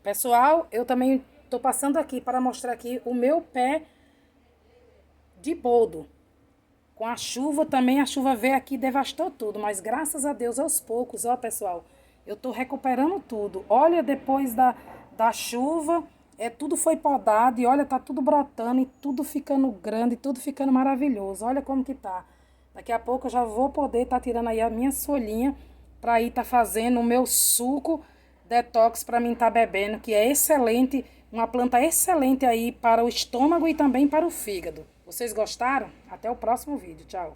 Pessoal, eu também tô passando aqui para mostrar aqui o meu pé de boldo. Com a chuva também, a chuva veio aqui e devastou tudo, mas graças a Deus, aos poucos, ó pessoal, eu tô recuperando tudo. Olha, depois da chuva, tudo foi podado e olha, tá tudo brotando e tudo ficando grande, tudo ficando maravilhoso. Olha como que tá. Daqui a pouco eu já vou poder estar tirando aí a minha folhinha para ir tá fazendo o meu suco detox para mim tá bebendo, que é excelente, uma planta excelente aí para o estômago e também para o fígado. Vocês gostaram? Até o próximo vídeo. Tchau.